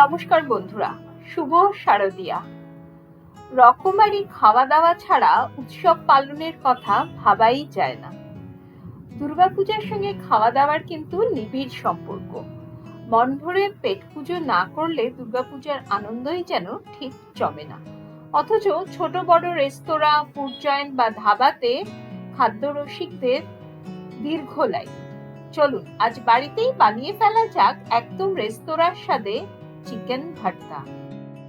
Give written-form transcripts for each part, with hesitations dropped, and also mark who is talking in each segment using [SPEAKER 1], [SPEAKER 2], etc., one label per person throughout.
[SPEAKER 1] নমস্কার বন্ধুরা, শুভ শারদিয়া। রকমারি খাওয়া দাওয়া ছাড়া উৎসব পালনের কথা ভাবাই যায় না। দুর্গাপূজার সঙ্গে খাওয়া দাওয়ার কিন্তু নিবিড় সম্পর্ক। মন ভরে পেট পুজো না করলে দুর্গাপূজার আনন্দই যেন ঠিক জমে না। অথচ ছোট বড় রেস্তোরাঁ, ফুড জয়েন্ট বা ধাবাতে খাদ্য রসিকদের দীর্ঘ লাইন। চলুন আজ বাড়িতেই বানিয়ে ফেলা যাক একদম রেস্তোরাঁর স্বাদে চিকেন ভর্তা।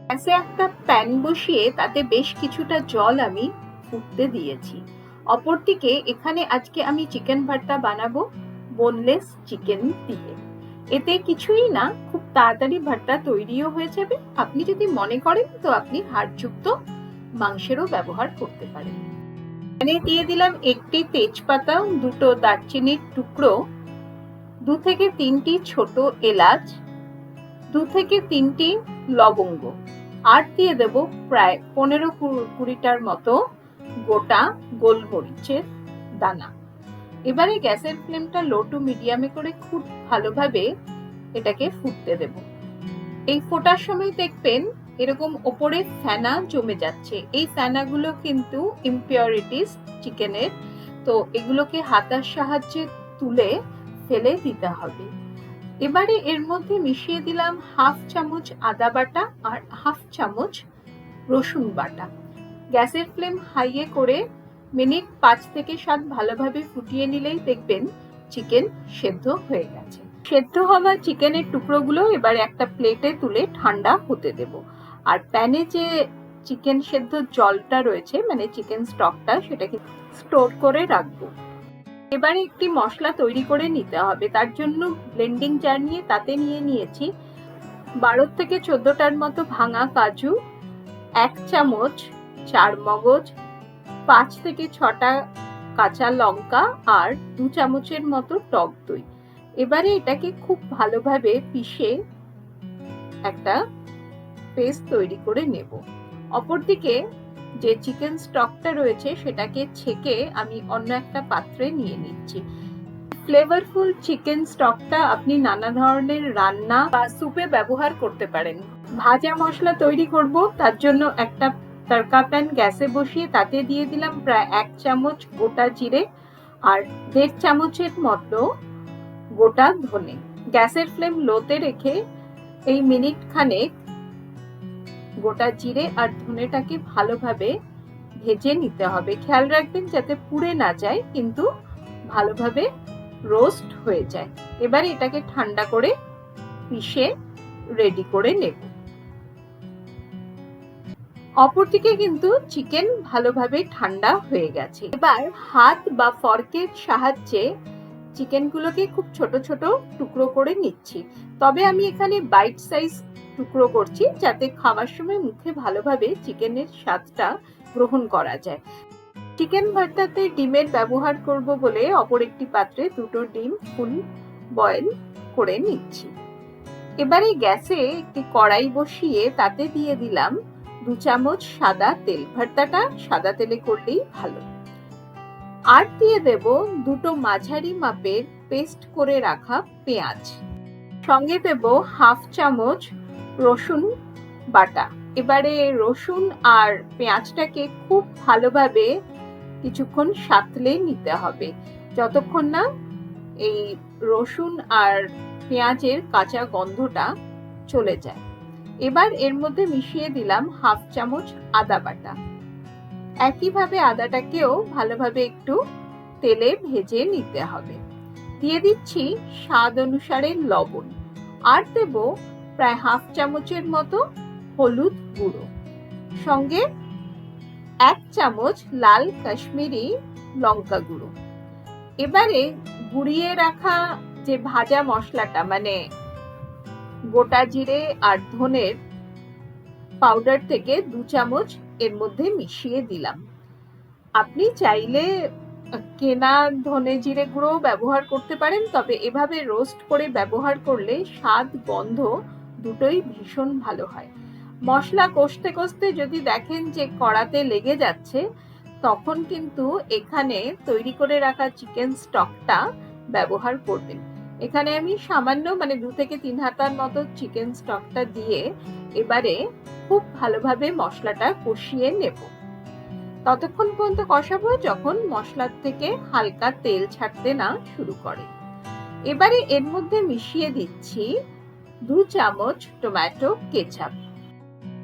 [SPEAKER 1] গ্যাসে একটা প্যান বসিয়ে তাতে বেশ কিছুটা জল আমি ফুটতে দিয়েছি। অপরদিকে এখানে আজকে আমি চিকেন ভর্তা বানাবো বোনলেস চিকেন দিয়ে। এতে কিছুই না, খুব তাড়াতাড়ি ভর্তা তৈরিও হয়ে যাবে। আপনি যদি মনে করেন তো আপনি হাড়যুক্ত মাংসেরও ব্যবহার করতে পারেন। এখানে দিয়ে দিলাম একটি তেজপাতা, দুটো দারচিনির টুকরো, 2 থেকে 3টি ছোট এলাচ, 2 থেকে 3টি লবঙ্গ, আর দিয়ে দেব প্রায় 15-20টার মতো গোটা গোলমরিচের দানা। এবারে গ্যাসের ফ্লেমটা লো টু মিডিয়ামে করে খুব ভালোভাবে এটাকে ফুটতে দেব। এই ফোটার সময় দেখবেন এরকম ওপরে ফেনা জমে যাচ্ছে। এই ফেনাগুলো কিন্তু ইমপিউরিটিস চিকেনের, তো এগুলোকে হাতার সাহায্যে তুলে ফেলে দিতে হবে। এবারে এর মধ্যে মিশিয়ে দিলাম 1/2 চামচ আদা বাটা আর 1/2 চামচ রসুন বাটা। গ্যাসের ফ্লেম হাইয়ে করে মিনিট 5 থেকে 7 ভালোভাবে ফুটিয়ে নিলেই দেখবেন চিকেন সেদ্ধ হয়ে গেছে। সেদ্ধ হওয়া চিকেনের টুকরোগুলো এবারে একটা প্লেটে তুলে ঠান্ডা হতে দেব। আর প্যানে যে চিকেন সেদ্ধ জলটা রয়েছে, মানে চিকেন স্টকটা, সেটাকে স্টোর করে রাখবো। এবারে একটি মশলা তৈরি করে নিতে হবে। তার জন্য ব্লেন্ডিং জার নিয়ে তাতে নিয়ে নিয়েছি 12 থেকে 14টার মতো ভাঙা কাজু, 1 চামচ চারমগজ, 5 থেকে 6টা কাঁচা লঙ্কা আর 2 চামচের মতো টক দই। এবারে এটাকে খুব ভালোভাবে পিষে একটা পেস্ট তৈরি করে নেব। অপরদিকে যে চিকেন স্টকটা রয়েছে সেটাকে ছেঁকে আমি অন্য একটা পাত্রে নিয়ে নিচ্ছি। ফ্লেভারফুল চিকেন স্টকটা আপনি নানা ধরনের রান্না বা স্যুপে ব্যবহার করতে পারেন। ভাজা মশলা তৈরি করব, তার জন্য একটা তড়কা প্যান গ্যাসে বসিয়ে তাতে দিয়ে দিলাম প্রায় 1 চামচ গোটা জিরে আর 1.5 চামচের মতো গোটা ধনে। গ্যাসের ফ্লেম লোতে রেখে এই মিনিট খানেক গোটা জিরে আর ধনেটাকে ভালোভাবে ভেজে নিতে হবে। খেয়াল রাখবেন যাতে পুড়ে না যায়, কিন্তু ভালোভাবে রোস্ট হয়ে যায়। এবারে এটাকে ঠান্ডা করে পিষে রেডি করে নেব। অপরদিকে কিন্তু চিকেন ভালোভাবে ঠান্ডা হয়ে গেছে। এবার হাত বা ফর্কের সাহায্যে চিকেনগুলোকে খুব ছোট ছোট টুকরো করে নিচ্ছি। তবে আমি এখানে বাইট সাইজ টুকরো করছি, যাতে খাওয়ার সময় মুখে ভালোভাবে চিকেনের স্বাদটা গ্রহণ করা যায়। চিকেন ভর্তাতে ডিমের ব্যবহার করব বলে অপর একটি পাত্রে 2টো ডিম ফুল বয়েল করে নিচ্ছি। এবারে গ্যাসে একটি কড়াই বসিয়ে তাতে দিয়ে দিলাম 2 চামচ সাদা তেল। ভর্তাটা সাদা তেলে করলেই ভালো। আর দিয়ে দেব 2টো মাঝারি মাপের পেস্ট করে রাখা পেঁয়াজ। সঙ্গে দেব 1/2 চামচ রসুন বাটা। এবারে রসুন আর পেঁয়াজটাকে খুব ভালোভাবে কিছুক্ষণ সাঁতলে নিতে হবে, যতক্ষণ না এই রসুন আর পেঁয়াজের কাঁচা গন্ধটা চলে যায়। এবার এর মধ্যে মিশিয়ে দিলাম 1/2 চামচ আদা বাটা। একইভাবে আদাটাকেও ভালোভাবে একটু তেলে ভেজে নিতে হবে। দিয়ে দিচ্ছি স্বাদ অনুসারে লবণ, আর দেব প্রায় 1/2 চামচের মতো হলুদ গুঁড়ো, সঙ্গে 1 চামচ লাল কাশ্মীরি লঙ্কা গুঁড়ো। এবারে গুঁড়িয়ে রাখা যে ভাজা মশলাটা, মানে গোটা জিরে আর ধনের পাউডার থেকে 2 চামচ এর মধ্যে মিশিয়ে দিলাম। আপনি চাইলে কেনা ধনে জিরে গুঁড়ো ব্যবহার করতে পারেন, তবে এভাবে রোস্ট করে ব্যবহার করলে স্বাদ গন্ধ দুটোই ভীষণ ভালো হয়। মশলা কষতে কষতে যদি দেখেন যে কড়াতে লেগে যাচ্ছে, তখন কিন্তু এখানে তৈরি করে রাখা চিকেন স্টকটা ব্যবহার করবেন। এখানে আমি সামান্য 2 থেকে 3 হাতার মতো চিকেন স্টকটা দিয়ে এবারে খুব ভালোভাবে মশলাটা কষিয়ে নেব। ততক্ষণ পর্যন্ত কষাবো যখন মশলার থেকে হালকা তেল ছাড়তে না শুরু করে। এবারে এর মধ্যে মিশিয়ে দিচ্ছি 2 চামচ টমেটো কেচাপ।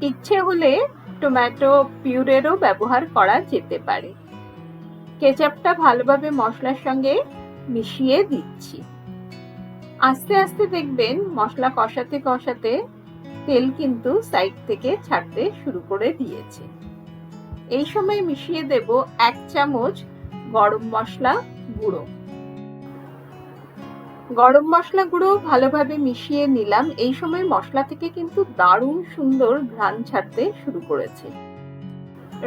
[SPEAKER 1] ইচ্ছে হলে টমেটো পিউরেরও ব্যবহার করা যেতে পারে। কেচাপটা ভালোভাবে মশলার সঙ্গে মিশিয়ে দিচ্ছি। আস্তে আস্তে দেখবেন মশলা কষাতে কষাতে তেল কিন্তু সাইড থেকে ছাড়তে শুরু করে দিয়েছে। এই সময় মিশিয়ে দেব 1 চামচ গরম মশলা গুঁড়ো। গরম মশলা গুঁড়ো ভালোভাবে মিশিয়ে নিলাম। এই সময় মশলা থেকে কিন্তু দারুণ সুন্দর ঘ্রাণ ছাড়তে শুরু করেছে।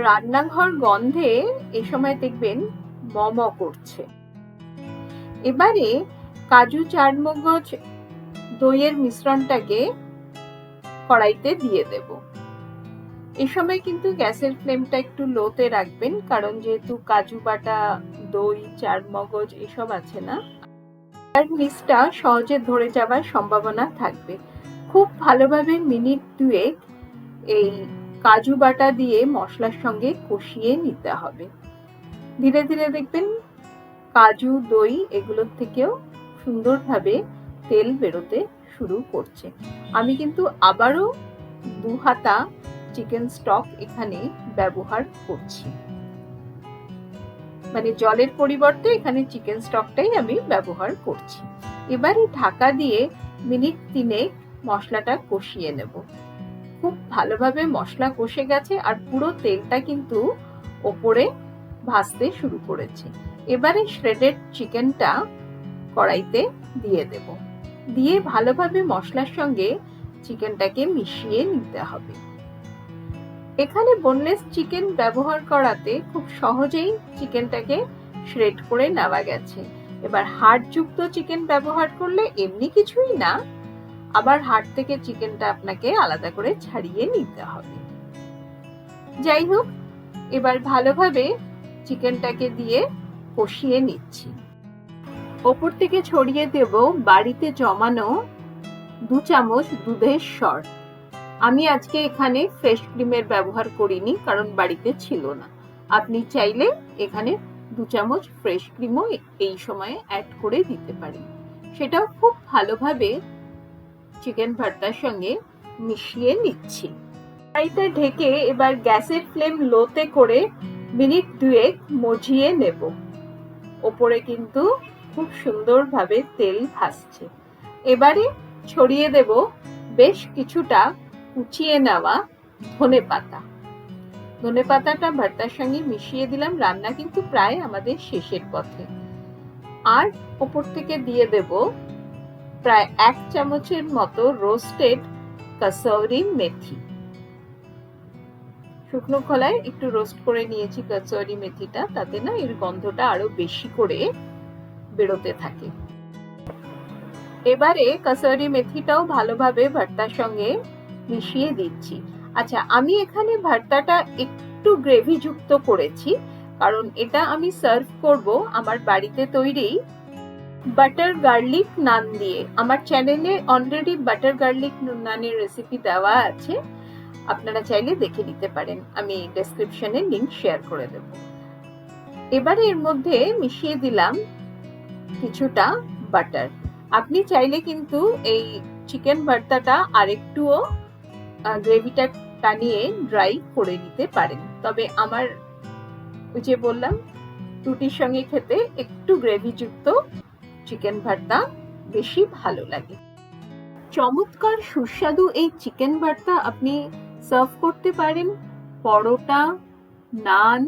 [SPEAKER 1] রান্নাঘর গন্ধে এই সময় দেখবেন মম করছে। এবারে কাজু, চারমগজ, দইয়ের মিশ্রণটাকে কড়াইতে দিয়ে দেব। এই সময় কিন্তু গ্যাসের ফ্লেমটা একটু লোতে রাখবেন, কারণ যেহেতু কাজু বাটা, দই, চারমগজ এসব আছে না, আর নিচটা সহজে ধরে যাওয়ার সম্ভাবনা থাকবে। খুব ভালোভাবে মিনিট 2 এই কাজু বাটা দিয়ে মশলার সঙ্গে কষিয়ে নিতে হবে। ধীরে ধীরে দেখবেন কাজু, দই এগুলোর থেকেও সুন্দরভাবে তেল বেরোতে শুরু করছে। আমি কিন্তু আবারও 2 হাতা চিকেন স্টক এখানে ব্যবহার করছি, জলের পরিবর্তে এখানে চিকেন স্টকটাই আমি ব্যবহার করছি। এবারে ঢাকা দিয়ে মিনিট 3 মশলাটা কষিয়ে নেব। খুব ভালোভাবে মশলা কষে গেছে আর পুরো তেলটা কিন্তু ওপরে ভাসতে শুরু করেছে। এবারে শ্রেডেড চিকেনটা কড়াইতে দিয়ে দেব। দিয়ে ভালোভাবে মশলার সঙ্গে চিকেনটাকে মিশিয়ে নিতে হবে। এখানে বোনলেস চিকেন ব্যবহার করাতে খুব সহজেই চিকেনটাকে শ্রেড করে নেওয়া গেছে। এবার হাড়যুক্ত চিকেন ব্যবহার করলে এমনি কিছুই না, আবার হাড় থেকে চিকেনটা আপনাকে আলাদা করে ছাড়িয়ে নিতে হবে। যাই হোক, এবার ভালোভাবে চিকেনটাকে দিয়ে কষিয়ে নিচ্ছি। ওপর থেকে ছড়িয়ে দেব বাড়িতে জমানো 2 চামচ দুধের সর। আমি আজকে এখানে ফ্রেশ ক্রিমের ব্যবহার করিনি, কারণ বাড়িতে ছিল না। আপনি চাইলে এখানে 2 চামচ ফ্রেশ ক্রিমও এই সময়ে অ্যাড করে দিতে পারেন। সেটাও খুব ভালোভাবে চিকেন ভর্তার সঙ্গে মিশিয়ে নিচ্ছি। কড়াইটা ঢেকে এবার গ্যাসের ফ্লেম লোতে করে মিনিট 2 মজিয়ে নেব। ওপরে কিন্তু খুব সুন্দরভাবে তেল ভাসছে। এবারে ছড়িয়ে দেব বেশ কিছুটা কুচিয়ে নেওয়া ধনেপাতা। ধনেপাতাটা ভর্তার সঙ্গে মিশিয়ে দিলাম। রান্না কিন্তু প্রায় আমাদের শেষের পথে। আর ওপর থেকে দিয়ে দেব প্রায় 1 চামচের মতো রোস্টেড কসুরি মেথি। শুকনো খোলায় একটু রোস্ট করে নিয়েছি কসুরি মেথিটা, তাতে না এর গন্ধটা আরো বেশি করে বেরোতে থাকে। এবারে কসুরি মেথিটাও ভালোভাবে ভর্তার সঙ্গে মিশিয়ে দিচ্ছি। আচ্ছা, আমি এখানে ভর্তাটা একটু গ্রেভি যুক্ত করেছি, কারণ এটা আমি সার্ভ করব আমার বাড়িতে তৈরি বাটার গার্লিক নান দিয়ে। আমার চ্যানেলে অলরেডি বাটার গার্লিক নানের রেসিপি দেওয়া আছে, আপনারা চাইলে দেখে নিতে পারেন। আমি ডেসক্রিপশনে লিংক শেয়ার করে দেব। এবারে এর মধ্যে মিশিয়ে দিলাম কিছুটা বাটার। আপনি চাইলে কিন্তু এই চিকেন ভর্তাটা আরেকটুও গ্রেভিটা টানিয়ে ড্রাই করে নিতে পারেন, তবে আমার ওই যে বললাম রুটির সঙ্গে খেতে একটু গ্রেভি যুক্ত চিকেন ভর্তা বেশি ভালো লাগে। চমৎকার সুস্বাদু এই চিকেন ভর্তা আপনি সার্ভ করতে পারেন পরোটা, নান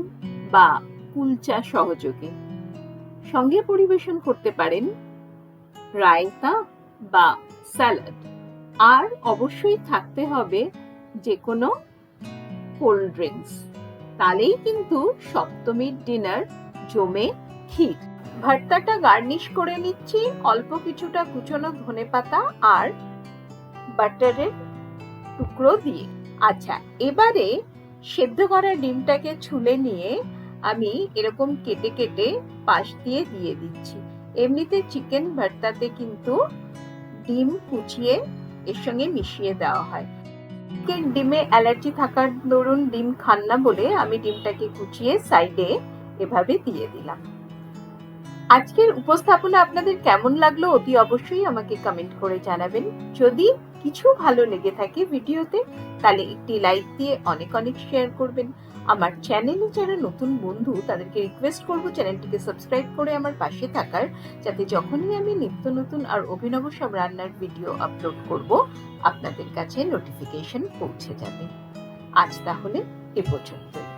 [SPEAKER 1] বা কুলচা সহযোগে। সঙ্গে পরিবেশন করতে পারেন রায়তা বা স্যালাড। আর অবশ্যই থাকতে হবে যে কোনো কোল্ড ড্রিঙ্কস। তাহলেই কিন্তু সপ্তমীর ডিনার জমে ক্ষীর। ভর্তাটা গার্নিশ করে নিচ্ছি অল্প কিছুটা কুচনো ধনেপাতা আর বাটারের টুকরো দিয়ে। আচ্ছা, এবারে সেদ্ধ করা ডিমটাকে ছুলে নিয়ে আমি এরকম কেটে কেটে পাশ দিয়ে দিয়ে দিচ্ছি। এমনিতে চিকেন ভর্তাতে কিন্তু ডিম কুচিয়ে এর সঙ্গে মিশিয়ে দেওয়া হয়। ডিমে অ্যালার্জি থাকার দরুন ডিম খান না বলে আমি ডিমটাকে কুচিয়ে সাইডে এভাবে দিয়ে দিলাম। আজকের উপস্থাপনা আপনাদের কেমন লাগলো অতি অবশ্যই আমাকে কমেন্ট করে জানাবেন। যদি কিছু ভালো লেগে থাকে ভিডিওতে তাহলে একটি লাইক দিয়ে অনেক অনেক শেয়ার করবেন। আমার চ্যানেলে যারা নতুন বন্ধু তাদেরকে রিকোয়েস্ট করব চ্যানেলটিকে সাবস্ক্রাইব করে আমার পাশে থাকার, যাতে যখনই আমি নিত্য নতুন আর অভিনব সব রান্নার ভিডিও আপলোড করব আপনাদের কাছে নোটিফিকেশন পৌঁছে যাবে। আজ তাহলে এ পর্যন্ত।